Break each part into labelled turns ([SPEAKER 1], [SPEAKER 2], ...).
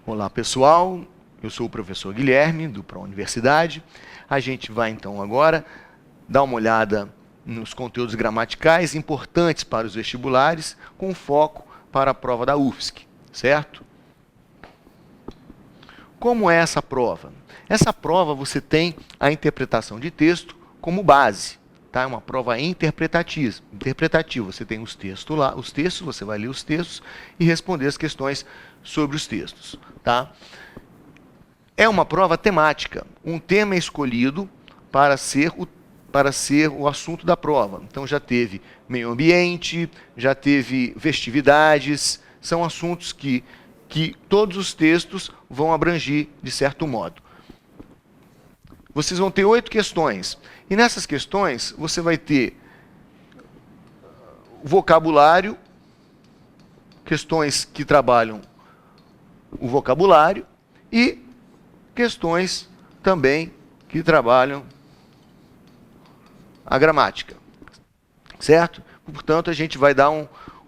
[SPEAKER 1] Olá pessoal, eu sou o professor Guilherme do ProUniversidade. A gente vai então agora dar uma olhada nos conteúdos gramaticais importantes para os vestibulares, com foco para a prova da UFSC, certo? Como é essa prova? Essa prova você tem a interpretação de texto como base, tá? É uma prova interpretativa. Você tem os textos lá, você vai ler os textos e responder as questões sobre os textos, tá? É uma prova temática. Um tema é escolhido para ser o assunto da prova. Então já teve meio ambiente, já teve festividades, são assuntos que todos os textos vão abranger de certo modo. Vocês vão ter 8 questões. E nessas questões, você vai ter vocabulário, questões que trabalham o vocabulário e questões também que trabalham a gramática. Certo? Portanto, a gente vai dar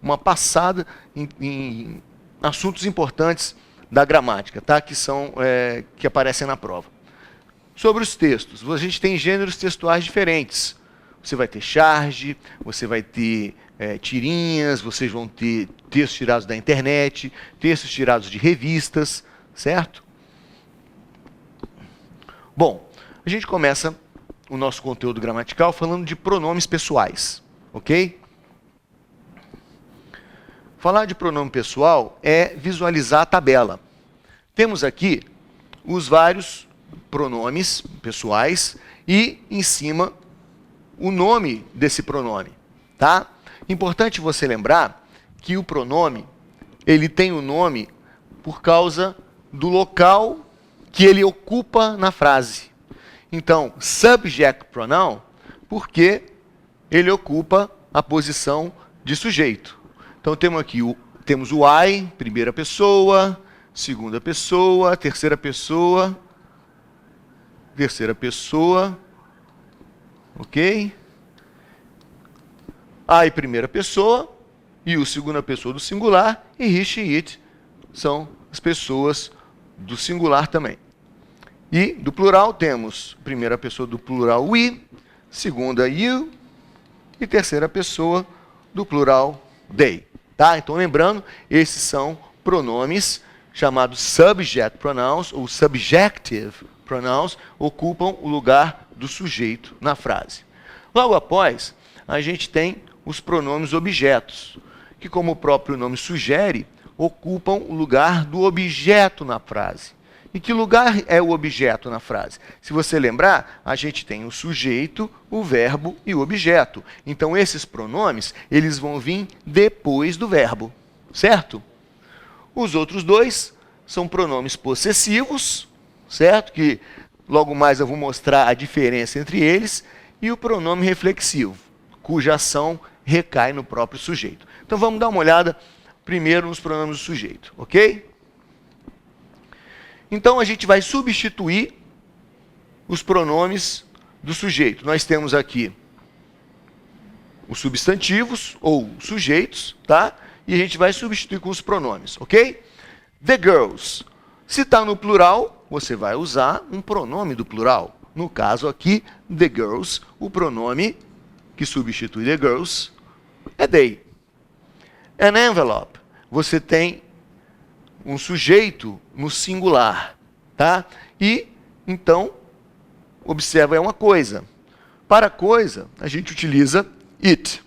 [SPEAKER 1] uma passada em assuntos importantes da gramática, tá? Que aparecem na prova. Sobre os textos, a gente tem gêneros textuais diferentes. Você vai ter charge, você vai ter tirinhas, vocês vão ter textos tirados da internet, textos tirados de revistas, certo? Bom, a gente começa o nosso conteúdo gramatical falando de pronomes pessoais, ok? Falar de pronome pessoal é visualizar a tabela. Temos aqui os vários pronomes pessoais e, em cima, o nome desse pronome, tá? Importante você lembrar que o pronome, ele tem o nome por causa do local que ele ocupa na frase. Então, subject pronoun, porque ele ocupa a posição de sujeito. Então, temos o I, primeira pessoa, segunda pessoa, terceira pessoa, ok? I, primeira pessoa, e o segunda pessoa do singular, e he, she, it são as pessoas do singular também. E do plural temos primeira pessoa do plural we, segunda you, e terceira pessoa do plural they. Tá? Então, lembrando, esses são pronomes chamados subject pronouns ou subjective pronouns, ocupam o lugar do sujeito na frase. Logo após, a gente tem os pronomes objetos, que, como o próprio nome sugere, ocupam o lugar do objeto na frase. E que lugar é o objeto na frase? Se você lembrar, a gente tem o sujeito, o verbo e o objeto. Então, esses pronomes, eles vão vir depois do verbo, certo? Os outros dois são pronomes possessivos, certo? Que logo mais eu vou mostrar a diferença entre eles. E o pronome reflexivo, cuja ação recai no próprio sujeito. Então, vamos dar uma olhada primeiro nos pronomes do sujeito, ok? Então, a gente vai substituir os pronomes do sujeito. Nós temos aqui os substantivos, ou sujeitos, tá? E a gente vai substituir com os pronomes, ok? The girls. Se está no plural, você vai usar um pronome do plural. No caso aqui, the girls, o pronome que substitui the girls é they. An envelope. Você tem um sujeito no singular, tá? E, então, observa, é uma coisa. Para coisa, a gente utiliza it,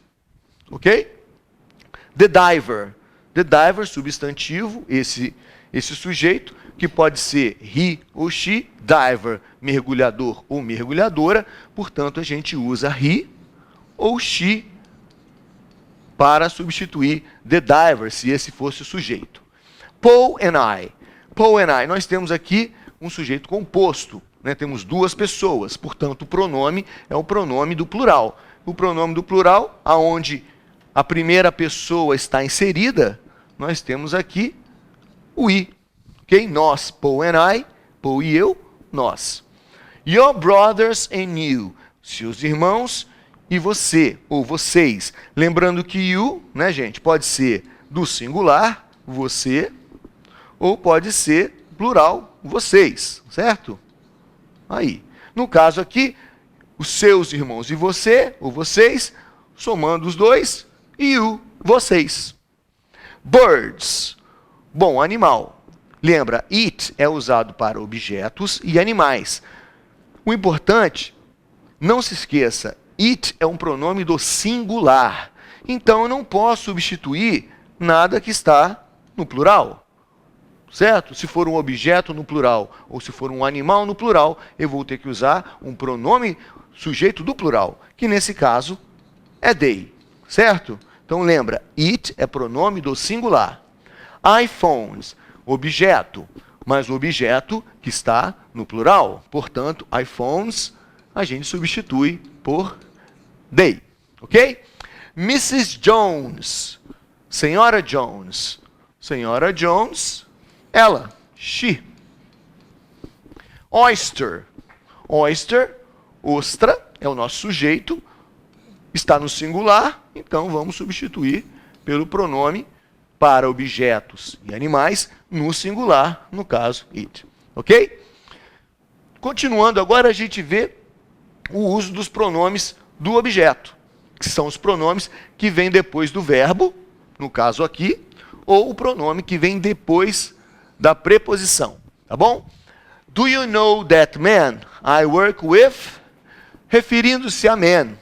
[SPEAKER 1] ok? The diver. The diver, substantivo, esse sujeito, que pode ser he ou she, diver, mergulhador ou mergulhadora, portanto, a gente usa he ou she para substituir the diver, se esse fosse o sujeito. Paul and I. Paul and I. Nós temos aqui um sujeito composto, né? Temos duas pessoas, portanto, o pronome é o pronome do plural. O pronome do plural, aonde a primeira pessoa está inserida, nós temos aqui o I. Okay? Nós, Paul and I, Paul e eu, nós. Your brothers and you. Seus irmãos e você, ou vocês. Lembrando que you, né, gente, pode ser do singular, você, ou pode ser plural, vocês, certo? Aí. No caso aqui, os seus irmãos e você, ou vocês, somando os dois, e o vocês. Birds. Bom, animal. Lembra, it é usado para objetos e animais. O importante, não se esqueça, it é um pronome do singular. Então, eu não posso substituir nada que está no plural. Certo? Se for um objeto no plural, ou se for um animal no plural, eu vou ter que usar um pronome sujeito do plural, que nesse caso é they. Certo? Então, lembra, it é pronome do singular. iPhones, objeto, mas o objeto que está no plural. Portanto, iPhones, a gente substitui por they. Ok? Mrs. Jones, Senhora Jones. Senhora Jones, ela, she. Oyster. Oyster, ostra, é o nosso sujeito, está no singular, então vamos substituir pelo pronome para objetos e animais no singular, no caso, it. Ok? Continuando, agora a gente vê o uso dos pronomes do objeto, que são os pronomes que vêm depois do verbo, no caso aqui, ou o pronome que vem depois da preposição, tá bom? Do you know that man I work with? Referindo-se a man,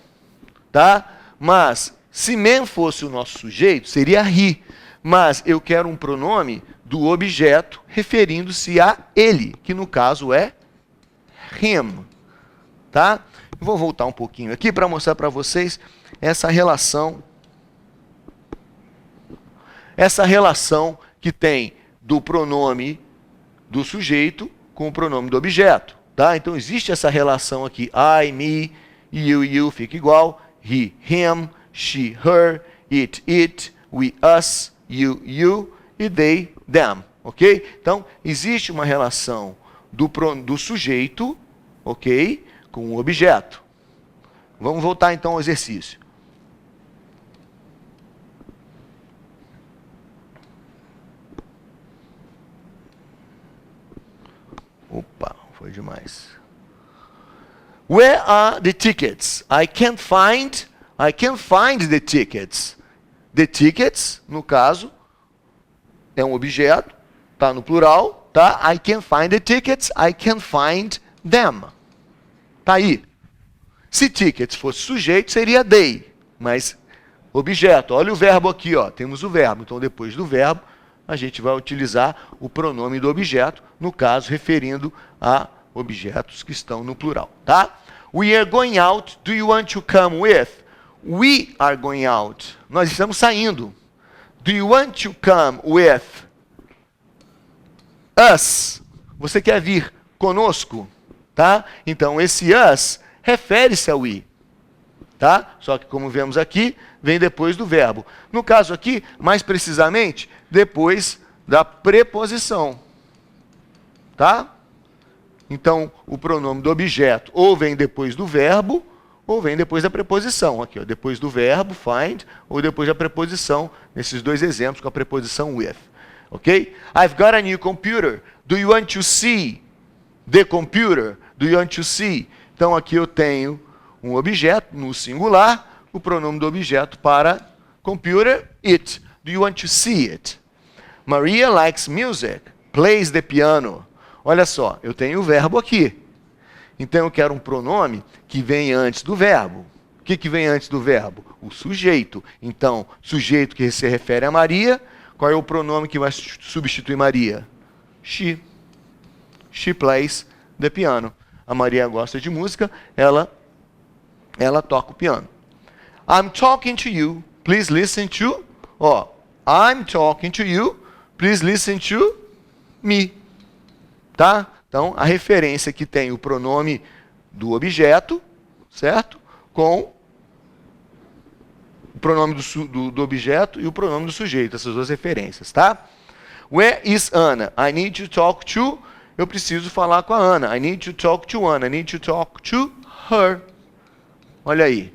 [SPEAKER 1] tá? Mas, se man fosse o nosso sujeito, seria he. Mas eu quero um pronome do objeto referindo-se a ele, que no caso é him, tá? Eu vou voltar um pouquinho aqui para mostrar para vocês essa relação que tem do pronome do sujeito com o pronome do objeto, tá? Então existe essa relação aqui, I, me, you fica igual, he, him, she, her, it, we, us, you e they, them, ok? Então existe uma relação do sujeito, ok, com o objeto. Vamos voltar então ao exercício. Opa, foi demais. Where are the tickets? I can't find the tickets. The tickets, no caso, é um objeto, tá no plural, tá? I can't find the tickets, I can't find them. Tá aí. Se tickets fosse sujeito, seria they, mas objeto, olha o verbo aqui, ó, temos o verbo. Então, depois do verbo, a gente vai utilizar o pronome do objeto, no caso, referindo a objetos que estão no plural, tá? We are going out, do you want to come with? We are going out. Nós estamos saindo. Do you want to come with us? Você quer vir conosco? Tá? Então, esse us refere-se ao we. Tá? Só que, como vemos aqui, vem depois do verbo. No caso aqui, mais precisamente, depois da preposição. Tá? Então, o pronome do objeto ou vem depois do verbo, ou vem depois da preposição. Aqui, ó, depois do verbo, find, ou depois da preposição, nesses dois exemplos, com a preposição with. Ok? I've got a new computer. Do you want to see the computer? Do you want to see? Então, aqui eu tenho um objeto, no singular, o pronome do objeto para computer, it. Do you want to see it? Maria likes music. Plays the piano. Olha só, eu tenho o verbo aqui. Então, eu quero um pronome que vem antes do verbo. O que vem antes do verbo? O sujeito. Então, sujeito que se refere a Maria, qual é o pronome que vai substituir Maria? She. She plays the piano. A Maria gosta de música, ela toca o piano. I'm talking to you, please listen to... Ó, I'm talking to you, please listen to me. Tá? Então, a referência que tem o pronome do objeto, certo? Com o pronome do objeto e o pronome do sujeito, essas duas referências, tá? Where is Anna? I need to talk to... Eu preciso falar com a Ana. I need to talk to Anna. I need to talk to her. Olha aí.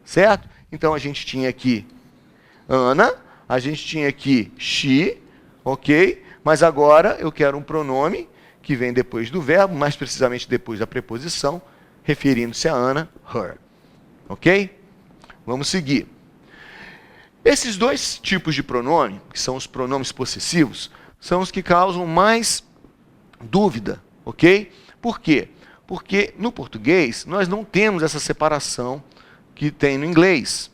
[SPEAKER 1] Certo? Então, a gente tinha aqui Ana, a gente tinha aqui she, ok? Mas agora eu quero um pronome que vem depois do verbo, mais precisamente depois da preposição, referindo-se a Ana, her. Ok? Vamos seguir. Esses dois tipos de pronome, que são os pronomes possessivos, são os que causam mais dúvida, ok? Por quê? Porque no português nós não temos essa separação que tem no inglês.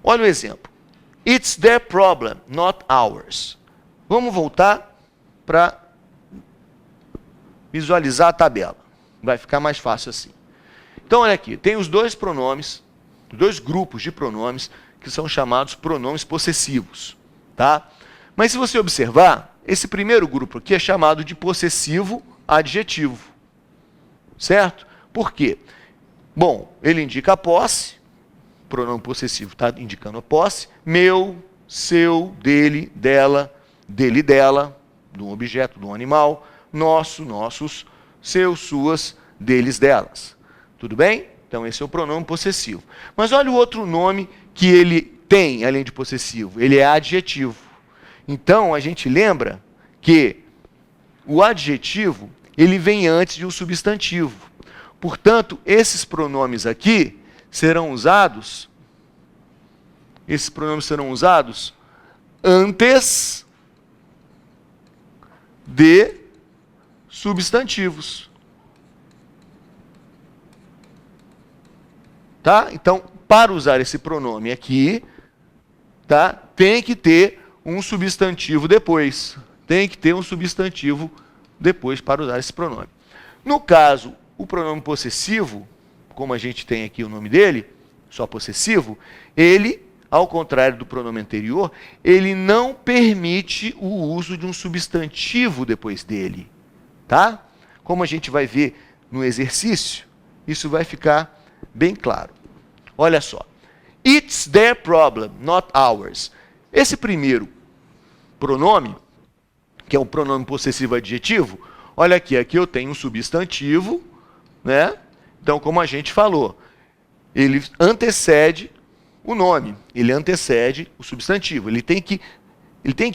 [SPEAKER 1] Olha o exemplo. It's their problem, not ours. Vamos voltar para visualizar a tabela. Vai ficar mais fácil assim. Então, olha aqui. Tem os dois pronomes, dois grupos de pronomes, que são chamados pronomes possessivos. Tá? Mas se você observar, esse primeiro grupo aqui é chamado de possessivo adjetivo. Certo? Por quê? Bom, ele indica a posse, pronome possessivo está indicando a posse, meu, seu, dele, dela, dele, dela, de um objeto, de um animal, nosso, nossos, seus, suas, deles, delas. Tudo bem? Então esse é o pronome possessivo. Mas olha o outro nome que ele tem, além de possessivo, ele é adjetivo. Então a gente lembra que o adjetivo, ele vem antes de um substantivo. Portanto, esses pronomes aqui serão usados, antes de substantivos. Tá? Então, para usar esse pronome aqui, tá? Tem que ter um substantivo depois. Tem que ter um substantivo depois para usar esse pronome. No caso, o pronome possessivo, como a gente tem aqui o nome dele, só possessivo, ele, ao contrário do pronome anterior, ele não permite o uso de um substantivo depois dele. Tá? Como a gente vai ver no exercício, isso vai ficar bem claro. Olha só. It's their problem, not ours. Esse primeiro pronome, que é o pronome possessivo adjetivo, olha aqui, aqui eu tenho um substantivo, né? Então, como a gente falou, ele antecede o nome, ele antecede o substantivo, ele tem que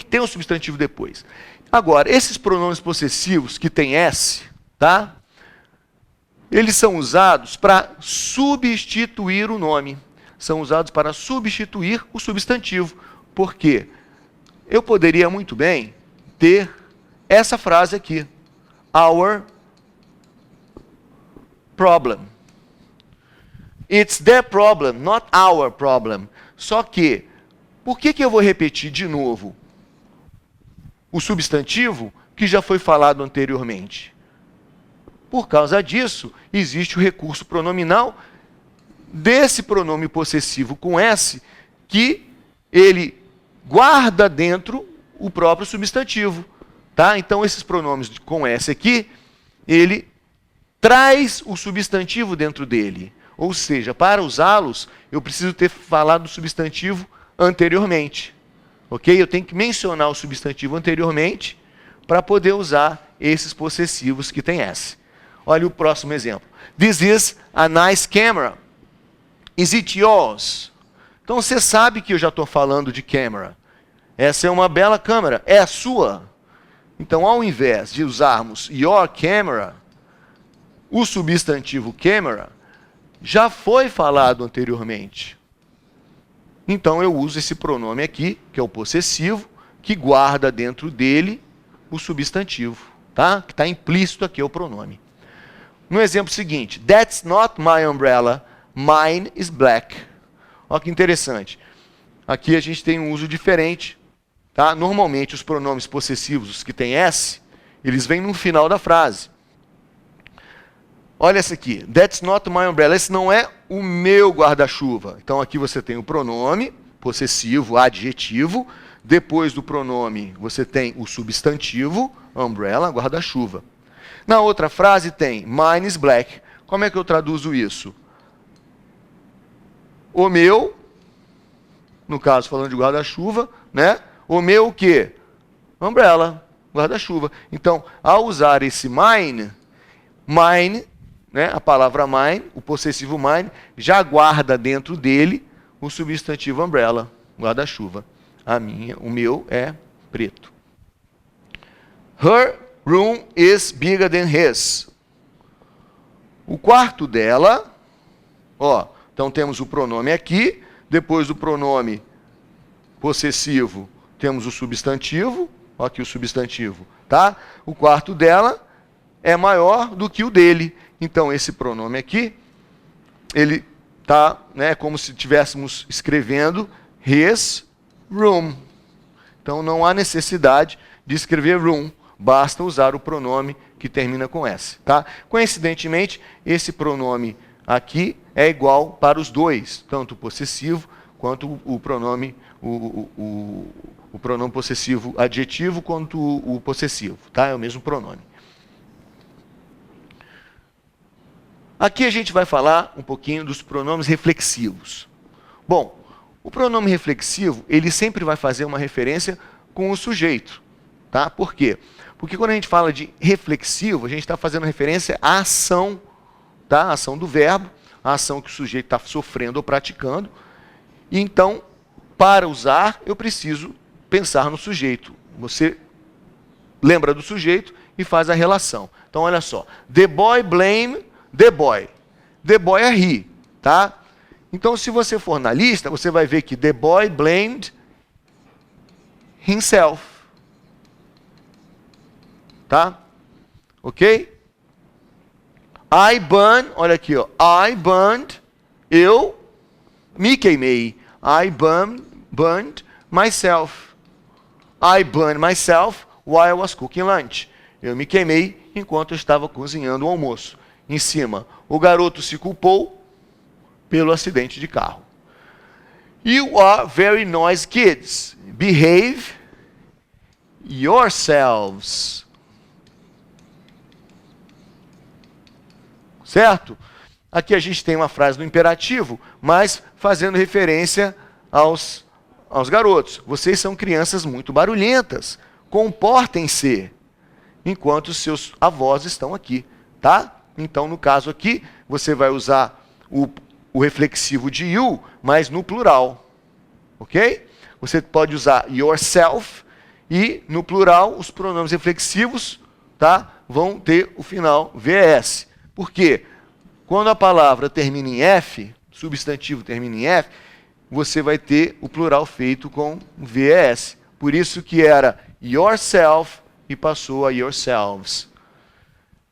[SPEAKER 1] ter um substantivo depois. Agora, esses pronomes possessivos que tem S, tá? Eles são usados para substituir o nome. São usados para substituir o substantivo. Por quê? Eu poderia muito bem ter essa frase aqui. Our problem. It's their problem, not our problem. Só que, por que eu vou repetir de novo o substantivo que já foi falado anteriormente? Por causa disso, existe o recurso pronominal desse pronome possessivo com S, que ele guarda dentro o próprio substantivo. Tá? Então, esses pronomes com S aqui, ele traz o substantivo dentro dele. Ou seja, para usá-los, eu preciso ter falado do substantivo anteriormente. Ok? Eu tenho que mencionar o substantivo anteriormente para poder usar esses possessivos que tem S. Olha o próximo exemplo. This is a nice camera. Is it yours? Então você sabe que eu já estou falando de camera. Essa é uma bela câmera. É a sua. Então, ao invés de usarmos your camera, o substantivo camera já foi falado anteriormente. Então, eu uso esse pronome aqui, que é o possessivo, que guarda dentro dele o substantivo. Tá? Que está implícito aqui é o pronome. No exemplo seguinte, that's not my umbrella, mine is black. Olha que interessante. Aqui a gente tem um uso diferente. Tá? Normalmente, os pronomes possessivos, os que têm S, eles vêm no final da frase. Olha essa aqui. That's not my umbrella. Esse não é o meu guarda-chuva. Então, aqui você tem o pronome possessivo, adjetivo. Depois do pronome, você tem o substantivo, umbrella, guarda-chuva. Na outra frase tem mine is black. Como é que eu traduzo isso? O meu, no caso falando de guarda-chuva, né? O meu o quê? Umbrella, guarda-chuva. Então, ao usar esse mine, né, a palavra mine, o possessivo mine, já guarda dentro dele o substantivo umbrella, guarda-chuva. O meu é preto. Her room is bigger than his. O quarto dela, ó, então temos o pronome aqui, depois do pronome possessivo, temos o substantivo, ó, aqui o substantivo, tá? O quarto dela é maior do que o dele. Então, esse pronome aqui, ele tá, né, como se estivéssemos escrevendo his room. Então, não há necessidade de escrever room, basta usar o pronome que termina com S, tá? Coincidentemente, esse pronome aqui é igual para os dois, tanto o possessivo quanto o pronome, o pronome possessivo adjetivo quanto o possessivo, tá? É o mesmo pronome. Aqui a gente vai falar um pouquinho dos pronomes reflexivos. Bom, o pronome reflexivo, ele sempre vai fazer uma referência com o sujeito, tá? Por quê? Porque quando a gente fala de reflexivo, a gente está fazendo referência à ação, tá? A ação do verbo, a ação que o sujeito está sofrendo ou praticando. E então, para usar, eu preciso pensar no sujeito. Você lembra do sujeito e faz a relação. Então, olha só. The boy blame the boy. The boy é he, tá? Então, se você for na lista, você vai ver que the boy blamed himself. Tá? Ok? I burned, olha aqui, ó. I burned, eu me queimei. I burned myself. I burned myself while I was cooking lunch. Eu me queimei enquanto eu estava cozinhando o almoço. Em cima, o garoto se culpou pelo acidente de carro. You are very noisy kids. Behave yourselves. Certo? Aqui a gente tem uma frase no imperativo, mas fazendo referência aos garotos. Vocês são crianças muito barulhentas. Comportem-se enquanto seus avós estão aqui, tá? Então, no caso aqui, você vai usar o reflexivo de you, mas no plural. Ok? Você pode usar yourself e, no plural, os pronomes reflexivos, tá, vão ter o final VS. Por quê? Quando a palavra termina em F, substantivo termina em F, você vai ter o plural feito com VS. Por isso que era yourself e passou a yourselves.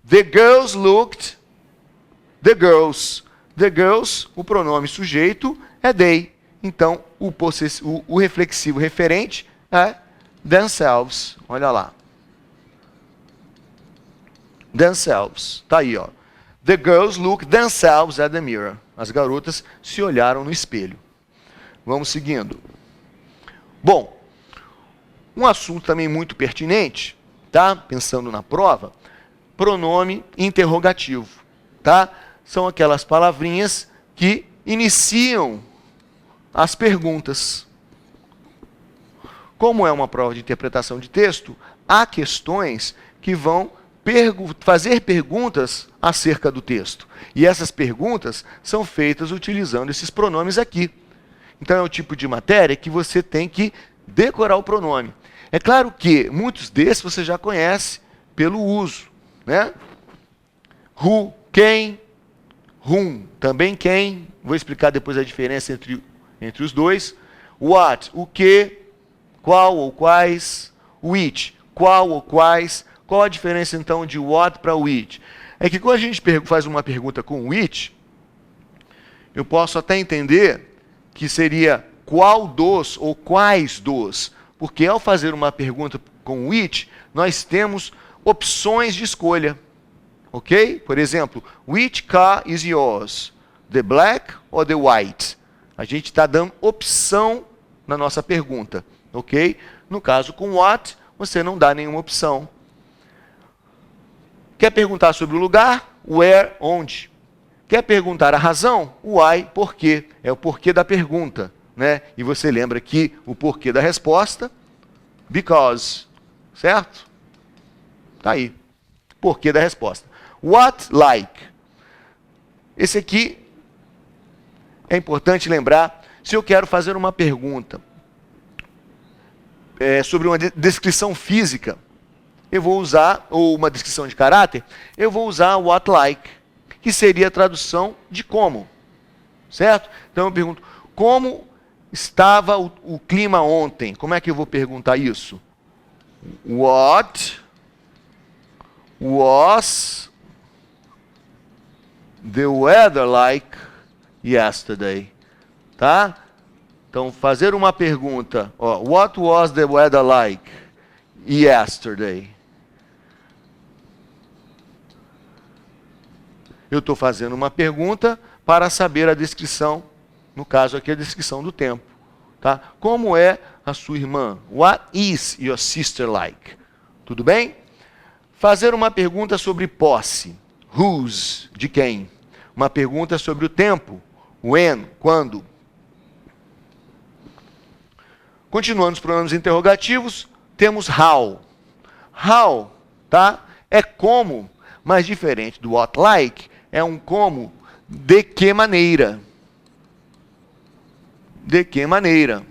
[SPEAKER 1] The girls looked, the girls. The girls, o pronome sujeito é they. Então, o reflexivo referente é themselves. Olha lá. Themselves. Está aí, ó. The girls looked themselves at the mirror. As garotas se olharam no espelho. Vamos seguindo. Bom, um assunto também muito pertinente, tá? Pensando na prova, pronome interrogativo, tá? São aquelas palavrinhas que iniciam as perguntas. Como é uma prova de interpretação de texto, há questões que vão fazer perguntas acerca do texto. E essas perguntas são feitas utilizando esses pronomes aqui. Então é o tipo de matéria que você tem que decorar o pronome. É claro que muitos desses você já conhece pelo uso, né? Who, quem, whom, também quem. Vou explicar depois a diferença entre os dois. What, o que, qual ou quais. Which, qual ou quais. Qual a diferença, então, de what para which? É que quando a gente faz uma pergunta com which, eu posso até entender que seria qual dos ou quais dos. Porque ao fazer uma pergunta com which, nós temos opções de escolha. Ok? Por exemplo, which car is yours? The black or the white? A gente está dando opção na nossa pergunta. Ok? No caso, com what, você não dá nenhuma opção. Quer perguntar sobre o lugar? Where, onde? Quer perguntar a razão? Why, por quê? É o porquê da pergunta, né? E você lembra que o porquê da resposta? Because, certo? Tá aí. Porquê da resposta. What like? Esse aqui é importante lembrar. Se eu quero fazer uma pergunta sobre uma descrição física, eu vou usar, ou uma descrição de caráter, eu vou usar what like, que seria a tradução de como. Certo? Então eu pergunto, como estava o clima ontem? Como é que eu vou perguntar isso? What was the weather like yesterday? Tá? Então, fazer uma pergunta. Ó, what was the weather like yesterday? Eu estou fazendo uma pergunta para saber a descrição, no caso aqui a descrição do tempo. Tá? Como é a sua irmã? What is your sister like? Tudo bem? Fazer uma pergunta sobre posse. Whose, de quem? Uma pergunta sobre o tempo. When, quando? Continuando os pronomes interrogativos, temos how. How, tá? É como, mas diferente do what like, é um como de que maneira. De que maneira?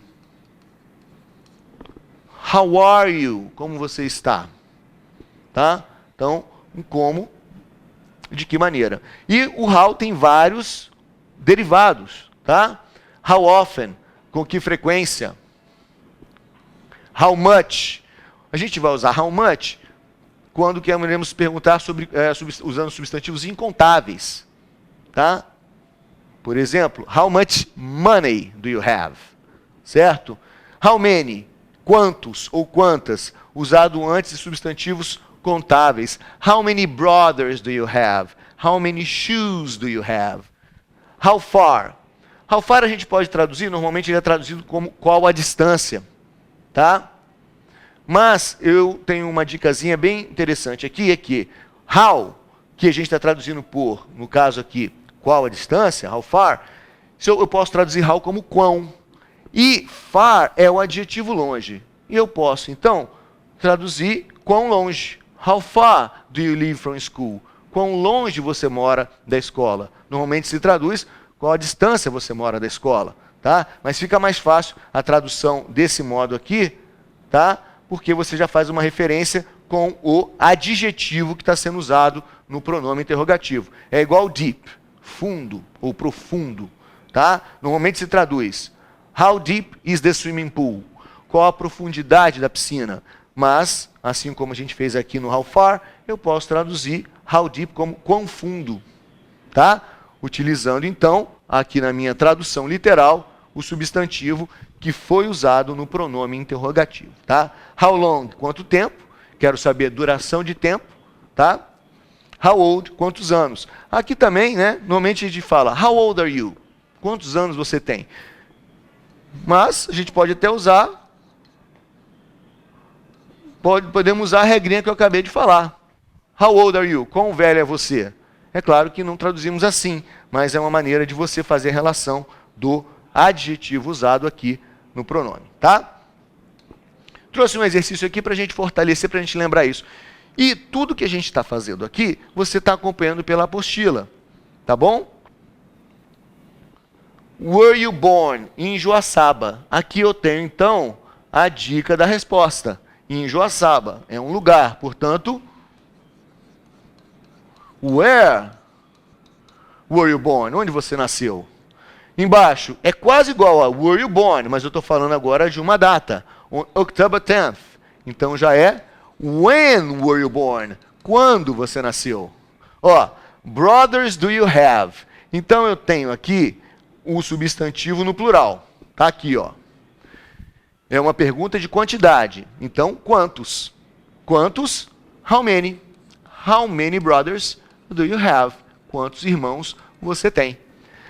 [SPEAKER 1] How are you? Como você está? Tá? Então, um como, de que maneira? E o how tem vários derivados, tá? How often? Com que frequência? How much? A gente vai usar how much quando queremos perguntar sobre, usando substantivos incontáveis, tá? Por exemplo, how much money do you have? Certo? How many? Quantos ou quantas? Usado antes de substantivos contáveis. How many brothers do you have? How many shoes do you have? How far? How far a gente pode traduzir, normalmente ele é traduzido como qual a distância, tá? Mas eu tenho uma dicasinha bem interessante aqui, é que how, que a gente está traduzindo por, no caso aqui, qual a distância, how far, eu posso traduzir how como quão. E far é o adjetivo longe. E eu posso, então, traduzir quão longe. How far do you live from school? Quão longe você mora da escola? Normalmente se traduz qual a distância você mora da escola, tá? Mas fica mais fácil a tradução desse modo aqui, tá? Porque você já faz uma referência com o adjetivo que está sendo usado no pronome interrogativo. É igual deep, fundo ou profundo, tá? Normalmente se traduz how deep is the swimming pool? Qual a profundidade da piscina? Mas, assim como a gente fez aqui no how far, eu posso traduzir how deep como quão fundo, tá? Utilizando então, aqui na minha tradução literal, o substantivo que foi usado no pronome interrogativo, tá? How long, quanto tempo? Quero saber a duração de tempo, tá? How old, quantos anos? Aqui também, né, normalmente a gente fala, how old are you? Quantos anos você tem? Mas a gente pode até usar, podemos usar a regrinha que eu acabei de falar. How old are you? Quão velho é você? É claro que não traduzimos assim, mas é uma maneira de você fazer a relação do adjetivo usado aqui no pronome, tá? Trouxe um exercício aqui para a gente fortalecer, para a gente lembrar isso. E tudo que a gente está fazendo aqui, você está acompanhando pela apostila, tá bom? Were you born? Em Joaçaba. Aqui eu tenho, então, a dica da resposta. Em Joaçaba. É um lugar, portanto, where were you born? Onde você nasceu? Embaixo, é quase igual a were you born, mas eu estou falando agora de uma data. On October 10th. Então já é when were you born? Quando você nasceu? Ó, brothers do you have? Então eu tenho aqui o substantivo no plural. Tá aqui, ó. É uma pergunta de quantidade. Então, quantos? Quantos? How many? How many brothers do you have? Quantos irmãos você tem?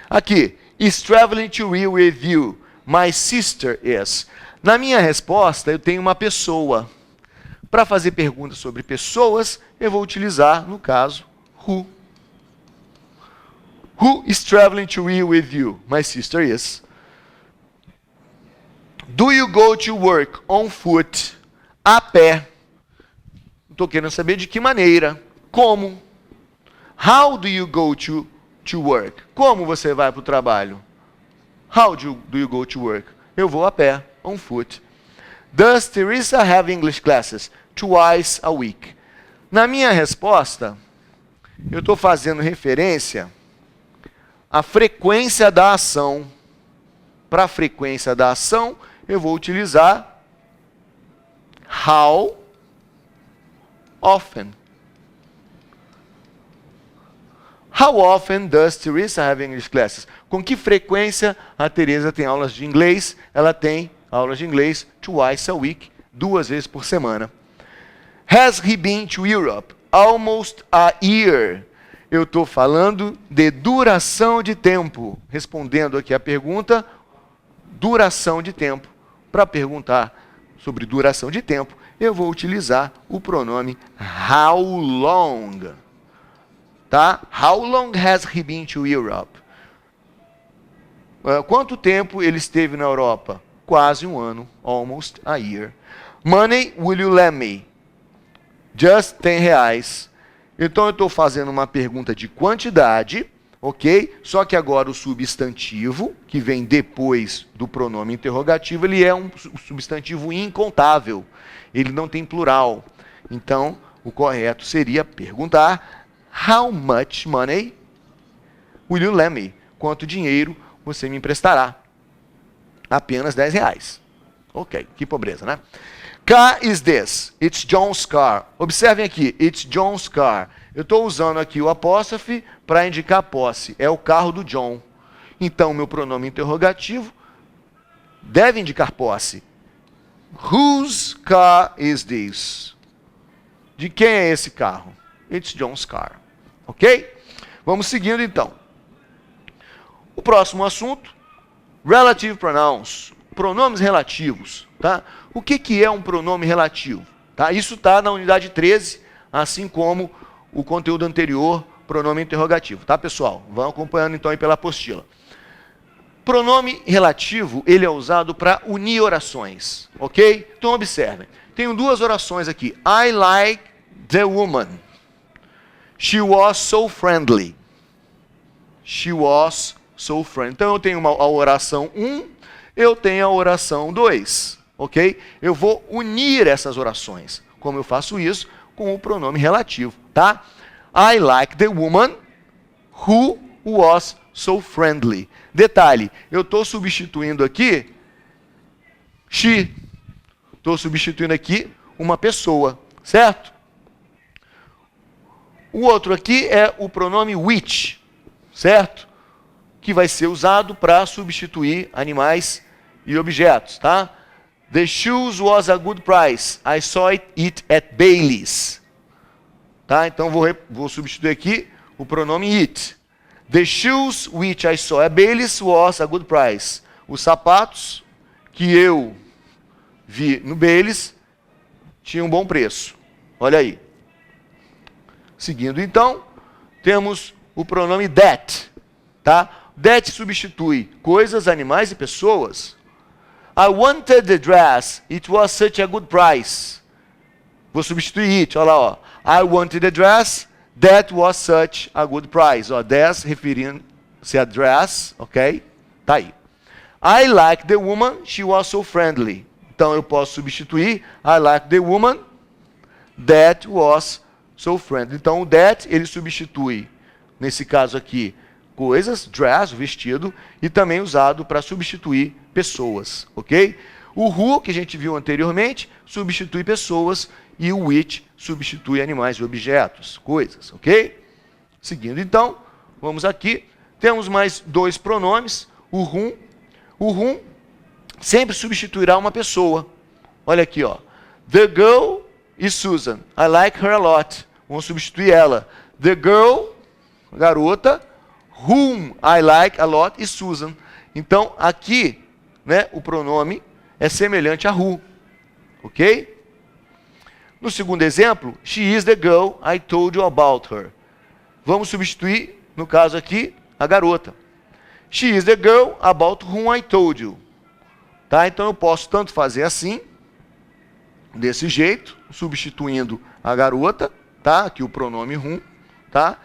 [SPEAKER 1] Aqui, is traveling to Rio with you? My sister is. Na minha resposta, eu tenho uma pessoa. Para fazer perguntas sobre pessoas, eu vou utilizar, no caso, who. Who is traveling to Rio with you? My sister is. Do you go to work on foot? A pé. Estou querendo saber de que maneira. Como? How do you go to work? Como você vai para o trabalho? How do you go to work? Eu vou a pé, on foot. Does Teresa have English classes? twice a week. Na minha resposta, eu estou fazendo referência à frequência da ação. Para a frequência da ação, eu vou utilizar how often. How often does Teresa have English classes? Com que frequência a Teresa tem aulas de inglês? Ela tem aulas de inglês twice a week, 2 vezes por semana. Has he been to Europe? Almost a year. Eu estou falando de duração de tempo. Respondendo aqui a pergunta, duração de tempo. Para perguntar sobre duração de tempo, eu vou utilizar o pronome how long. Tá? How long has he been to Europe? Quanto tempo ele esteve na Europa? Quase um ano. Almost a year. Money will you lend me? Just 10 reais. Então eu estou fazendo uma pergunta de quantidade, ok? Só que agora o substantivo, que vem depois do pronome interrogativo, ele é um substantivo incontável. Ele não tem plural. Então, o correto seria perguntar: how much money will you lend me? Quanto dinheiro você me emprestará? Apenas 10 reais. Ok, que pobreza, né? Car is this? It's John's car. Observem aqui, it's John's car. Eu estou usando aqui o apóstrofe para indicar posse. É o carro do John. Então, meu pronome interrogativo deve indicar posse. Whose car is this? De quem é esse carro? It's John's car. Ok? Vamos seguindo então. O próximo assunto, relative pronouns. Pronomes relativos. Tá? O que é um pronome relativo? Tá? Isso está na unidade 13, assim como o conteúdo anterior, pronome interrogativo. Tá, pessoal? Vão acompanhando então aí pela apostila. Pronome relativo, ele é usado para unir orações. Ok? Então observem. Tenho 2 orações aqui. I like the woman. She was so friendly. She was so friendly. Então eu tenho a oração 1, eu tenho a oração 2. Ok? Eu vou unir essas orações. Como eu faço isso? Com o pronome relativo. Tá? I like the woman who was so friendly. Detalhe, eu estou substituindo aqui she. Estou substituindo aqui uma pessoa. Certo? O outro aqui é o pronome which, certo? Que vai ser usado para substituir animais e objetos, tá? The shoes was a good price. I saw it at Bailey's. Tá? Então vou substituir aqui o pronome it. The shoes which I saw at Bailey's was a good price. Os sapatos que eu vi no Bailey's tinham um bom preço. Olha aí. Seguindo então, temos o pronome that. Tá? That substitui coisas, animais e pessoas. I wanted the dress. It was such a good price. Vou substituir it. Olha lá, ó. I wanted the dress. That was such a good price. Ó, that referindo-se a dress, ok? Tá aí. I like the woman. She was so friendly. Então eu posso substituir I like the woman. That was so friendly. Então o that ele substitui, nesse caso aqui, coisas, dress, vestido, e também usado para substituir pessoas, ok? O who, que a gente viu anteriormente, substitui pessoas, e o which substitui animais e objetos, coisas, ok? Seguindo então, vamos aqui, temos mais 2 pronomes, o whom. O whom sempre substituirá uma pessoa. Olha aqui, ó. The girl is Susan. I like her a lot. Vamos substituir ela. The girl, garota, whom I like a lot is Susan. Então, aqui, né, o pronome é semelhante a who. Ok? No segundo exemplo, she is the girl I told you about her. Vamos substituir, no caso aqui, a garota. She is the girl about whom I told you. Tá? Então, eu posso tanto fazer assim, desse jeito, substituindo a garota, tá? Aqui o pronome whom, tá?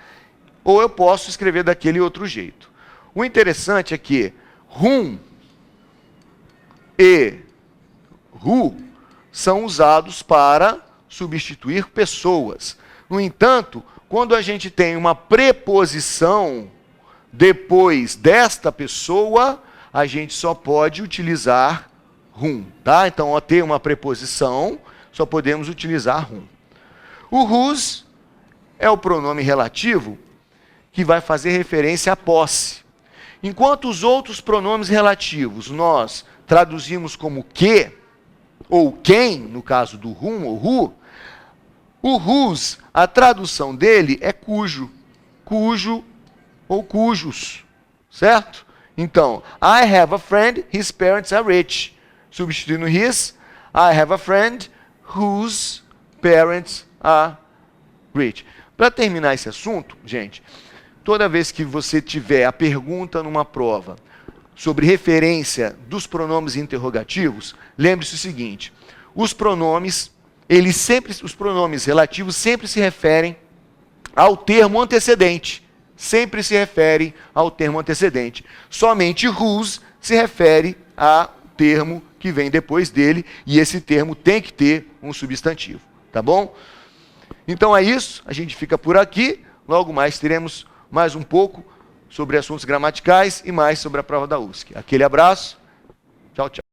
[SPEAKER 1] Ou eu posso escrever daquele outro jeito. O interessante é que whom e who são usados para substituir pessoas. No entanto, quando a gente tem uma preposição depois desta pessoa, a gente só pode utilizar whom, tá? Então, ao ter uma preposição, só podemos utilizar whom. O whose é o pronome relativo que vai fazer referência à posse. Enquanto os outros pronomes relativos nós traduzimos como que, ou quem, no caso do whom ou who, o whose, a tradução dele é cujo, cujo ou cujos, certo? Então, I have a friend, his parents are rich. Substituindo his, I have a friend whose parents are rich. Para terminar esse assunto, gente, toda vez que você tiver a pergunta numa prova sobre referência dos pronomes interrogativos, lembre-se o seguinte: os pronomes relativos sempre se referem ao termo antecedente. Sempre se referem ao termo antecedente. Somente whose se refere ao termo que vem depois dele, e esse termo tem que ter um substantivo, tá bom? Então é isso, a gente fica por aqui. Logo mais teremos mais um pouco sobre assuntos gramaticais e mais sobre a prova da USC. Aquele abraço, tchau, tchau.